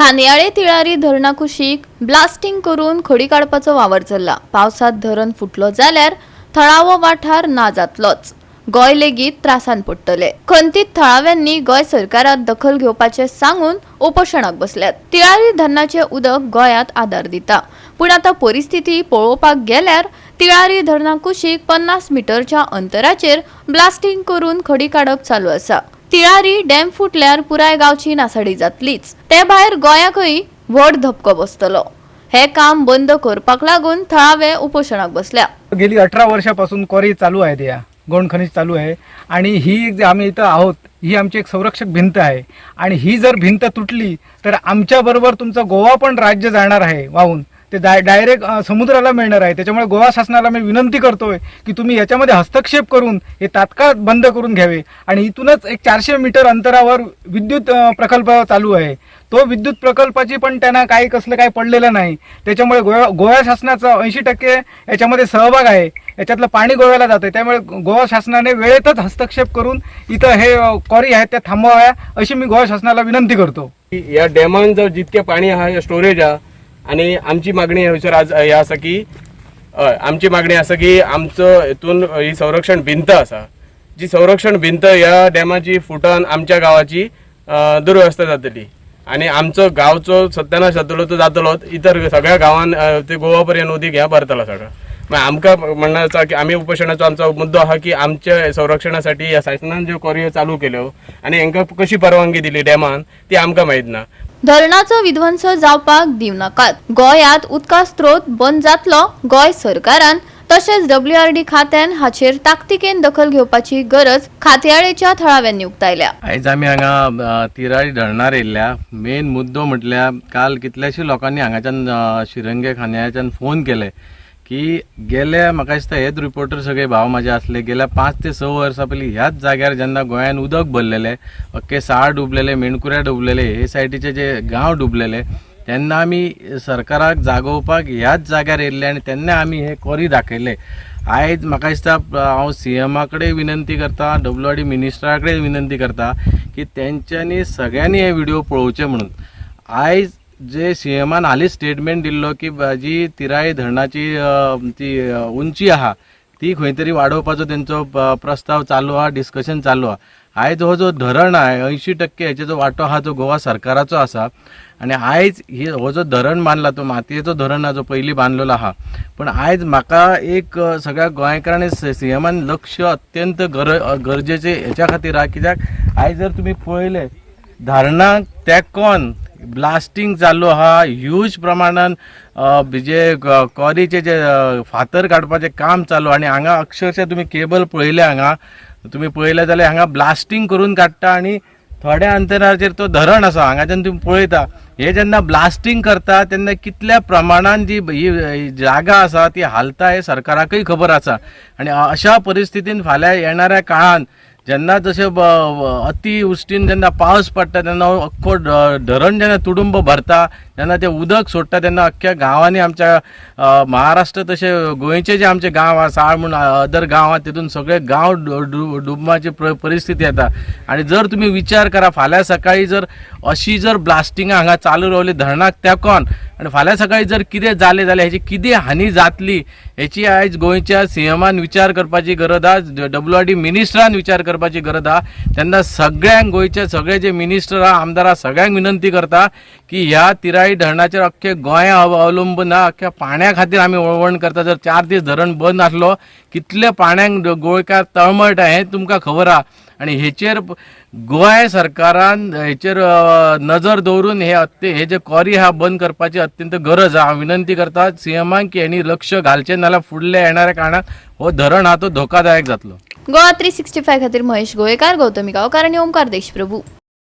खांदियाळे तिळारी धरणा कुशीक ब्लास्टिंग करून खडी काडपाचो वावर चल्ला। पावसात धरण फुटलो जाल्यार थळावो वाठार ना जातलोच। गोय लेगीत त्रासान पडटले। खंतीत थळाव्यांनी गोय सरकारात दखल घेवपाचे सांगून उपोषणाक बसल्यात। तिळारी धरणाचे उदक गोयात आदार दिता, पण आता परिस्थिती पळोवपाक गेल्यार तिळारी धरणा कुशीक 50 मीटरच्या अंतराचेर ब्लास्टिंग करून खडी काडप चालू आसा। तिळारी डॅम फुटल्यार पुराय गावची नासाडी जातलीच। ते भायर गोयाकय व्हड धपको बसतलो। हे काम बंद करपाक लागून थळावे उपोषणाक बसल्या। गेली 18 वर्षापासून क्वारी चालू आहे, त्या गौण खनिज चालू आहे आणि ही जे आम्ही इथं आहोत ही आमची एक संरक्षक भिंत आहे आणि ही जर भिंत तुटली तर आमच्या बरोबर तुमचा गोवा पण राज्य जाणार आहे वाहून, ते डायरेक्ट समुद्राला मिळणार आहे। त्याच्यामुळे गोवा शासनाला मी विनंती करतोय की तुम्ही याच्यामध्ये हस्तक्षेप करून हे तात्काळ बंद करून घ्यावे। आणि इथूनच एक 400 मीटर अंतरावर विद्युत प्रकल्प चालू आहे, तो विद्युत प्रकल्पाची पण त्यांना काही कसलं काही पडलेलं नाही। त्याच्यामुळे गोवा शासनाचा 80% याच्यामध्ये सहभाग आहे, याच्यातलं पाणी गोव्याला जातं। त्यामुळे गोवा शासनाने वेळेतच हस्तक्षेप करून इथं हे क्वारी आहेत त्या थांबवाव्या अशी मी गोवा शासनाला विनंती करतो। या डॅमान जर जितके पाणी आहे स्टोरेज आहे आणि आमची मागणी हयसर आज हे आसा की आमची मागणी आसा की आमचं इथून ही संरक्षण भिंत आसा, जी संरक्षण भिंत या डॅमाची फुटन आमच्या गावाची दुर्व्यवस्था जातली आणि आमचो गावचो सत्यानाश जातलो तो जातलोच। इतर सगळ्या गावांत ते गोवा पर्यंत उदीक ह्या भरतला सगळं। मग आमकां म्हणण्याचा की आम्ही उपोषणाचा आमचा मुद्दो हा की आमच्या संरक्षणासाठी ह्या शासनान ज्यो क्वारी चालू केल्यो आणि हांकां कशी परवानगी दिली डॅमान ती आमकां माहीत ना। धरणाचो विध्वंस जावपाक दिव नाकात। गोयात उदका स्त्रोत बंद जातलो गोय सरकारान तशेंच WRD खात्यान हाचेर ताकतिकेन दखल घेवपाची गरज खांदियाळेच्या थळाव्यांनी उक्तायल्या। आयज आमी हांगा तिरारी धरणार येयल्या। मेन मुद्दो म्हटल्यार काल कितल्याशे लोकांनी हांगाच्यान शिरंगे खांदियाच्यान फोन केले की गेले म्हाका दिसता हेच रिपोर्टर सगळे भाव माझे असले गेल्या 5 ते 6 वर्सां पयलीं ह्याच जाग्यार जेन्ना गोंयान उदक भरलेले, अख्खे साळ डुबलेले, मेणकुऱ्या डुबलेले, हे सायडीचे जे गांव डुबलेले, तेन्ना आमी सरकाराक जागोवपाक ह्याच जाग्यार येयल्ले आनी तेन्ना आमी हे क्वारी दाखयले। आयज म्हाका दिसता हांव CM कडेन विनंती करता, WRD मिनिस्टरा कडेन विनंती करता की तेंच्यांनी सगळ्यांनी हे व्हिडिओ पळोवचे म्हणून। आयज जे CMन हालीं स्टेटमेंट दिल्लो की जी तिराई धरणाची ती उंची आहा ती खंय तरी वाडोवपाचो तेंचो प्रस्ताव चालू आहा, डिस्कशन चालू आहा। आयज हो जो धरण आहे 80% हेचो जो वांटो आहा तो गोवा सरकाराचो आसा आणि आयज हो जो धरण बांदला तो मातयेचो धरण आहा जो पयलीं बांदलेलो आहा। पण आयज म्हाका एक सगळ्या गोंयकारांनी CMन लक्ष अत्यंत गरजेचे हेच्या खातीर आहा, कित्याक आयज जर तुमी पळयले धरणाक तेंकोन ब्लास्टिंग चालू आहा, ह्यूज प्रमाणान जे क्वारीचे जे फातर काडपाचें काम चालू आणि हांगा अक्षरशः तुम्ही केबल पळयले, हांगा तुम्ही पळयले जाल्यार हांगा ब्लास्टिंग करून काडटा आणि थोड्या अंतराचेर तो धरण आसा। हांगाच्यान तुम्ही पळयता हे जेन्ना ब्लास्टिंग करता तेन्ना कितल्या प्रमाणान जी ही जागा आसा ती हालता हे सरकाराकय खबर आसा। आणि अशा परिस्थितीन फाल्यां येणाऱ्या काळान जेन्ना जशे अतिवृश्टीन जेन्ना पावस पडटा तेन्ना अख्खो धरण जेन्ना तुडुंब भरता, जेन्ना ते उदक सोडटा तेन्ना अख्ख्या गांवांनी आमच्या महाराष्ट्र तशे गोंयचे जे आमचे गांव आसा साळ म्हूण अदर गांव आहा तितून सगळे गांव डुबपाची परिस्थिती येता। आणि जर तुम्ही विचार करा फाल्यां सकाळी जर अशी जर ब्लास्टिंगां हांगा चालू रावली धरणाक तेंकोन आणि फाल्यां सकाळी जर कितें जालें जाल्यार हेची कितें हानी जातली हेची आयज गोंयच्या CMन विचार करपाची गरज आहा, WRD मिनिस्टरान विचार करपाची गरज आहा। तेन्ना सगळ्यांक गोंयचे सगळे जे मिनिस्टर आहा, आमदार आहा, सगळ्यांक विनंती करता की ह्या तिराई धरणाचेर अख्खे गोंय अवलंबून आहा, अख्ख्या पाण्या खातीर आमी वळवण करता। जर 4 दीस धरण बंद आसलो कितले पाण्यांक गोंयकार तळमळटा हें तुमकां खबर आहा। आणि हेचेर गोंय सरकारान हेचेर नजर दवरून हे जे क्वारी हा बंद करपाची अत्यंत गरज आहा। हांव विनंती करता CMक की हेणी लक्ष घालचें, नाल्यार फुडल्या येणाऱ्या काळात हो धरण हा तो धोकादायक जातलो। गोवा 365 खातीर महेश गोयेकार, गौतमी गांवकार आणि ओमकार देशप्रभू।